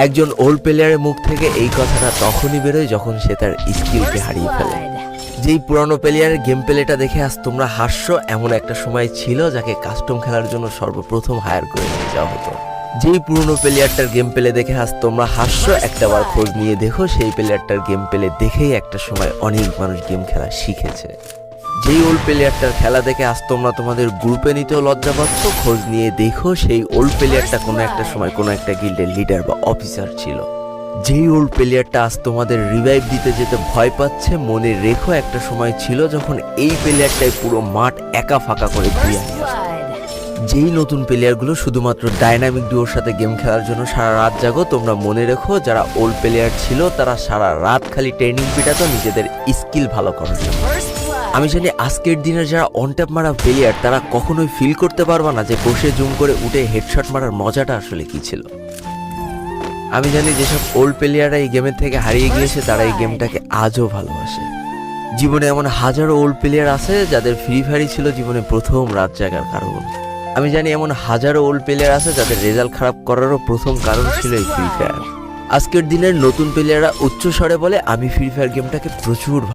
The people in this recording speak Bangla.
একজন ওল্ড প্লেয়ারের মুখ থেকে এই কথাটা তখনই বেরোয় যখন সে তার স্কিলকে হারিয়ে ফেলে। যেই পুরানো প্লেয়ারের গেম প্লেটা দেখে আজ তোমরা হাসছো, এমন একটা সময় ছিল যাকে কাস্টম খেলার জন্য সর্বপ্রথম হায়ার করে নিয়ে যাওয়া হতো। যেই পুরনো প্লেয়ারটার গেম প্লে দেখে আজ তোমরা হাসছো, একটাবার খোঁজ নিয়ে দেখো সেই প্লেয়ারটার গেম প্লে দেখেই একটা সময় অনেক মানুষ গেম খেলা শিখেছে। যেই ওল্ড প্লেয়ারটার খেলা দেখে আজ তোমরা তোমাদের গ্রুপে নিতেও লজ্জা পাচ্ছ, খোঁজ নিয়ে দেখো সেই ওল্ড প্লেয়ারটা কোনো একটা সময় কোনো একটা গিল্ডের লিডার বা অফিসার ছিল। যেই ওল্ড প্লেয়ারটা আজ তোমাদের রিভাইভ দিতে যেতে ভয় পাচ্ছে, মনে রেখো একটা সময় ছিল যখন এই প্লেয়ারটাই পুরো মাঠ একা ফাঁকা করে ঘুরিয়ে নিয়ে আসতো। যেই নতুন প্লেয়ারগুলো শুধুমাত্র ডাইনামিক ডুয়োর সাথে গেম খেলার জন্য সারা রাত জাগো, তোমরা মনে রেখো যারা ওল্ড প্লেয়ার ছিল তারা সারা রাত খালি ট্রেনিং পিটাতো নিজেদের স্কিল ভালো করার জন্য। আমি জানি আজকের দিনের যারা অন ট্যাপ মারা প্লেয়ার তারা কখনোই ফিল করতে পারবা না যে বসে জুম করে উঠে হেডশট মারার মজাটা আসলে কি ছিল। আমি জানি যেসব ওল্ড প্লেয়াররা এই গেমের থেকে হারিয়ে গিয়েছে তারা এই গেমটাকে আজও ভালোবাসে। জীবনে এমন হাজারো ওল্ড প্লেয়ার আছে যাদের ফ্রি ফায়ারই ছিল জীবনে প্রথম রাত জাগার কারণ। আমি জানি এমন হাজারো ওল্ড প্লেয়ার আছে যাদের রেজাল্ট খারাপ করারও প্রথম কারণ ছিল এই ফ্রি ফায়ার। আজকের দিনের নতুন প্লেয়াররা উচ্চ স্বরে বলে আমি ফ্রি ফায়ার গেমটাকে প্রচুর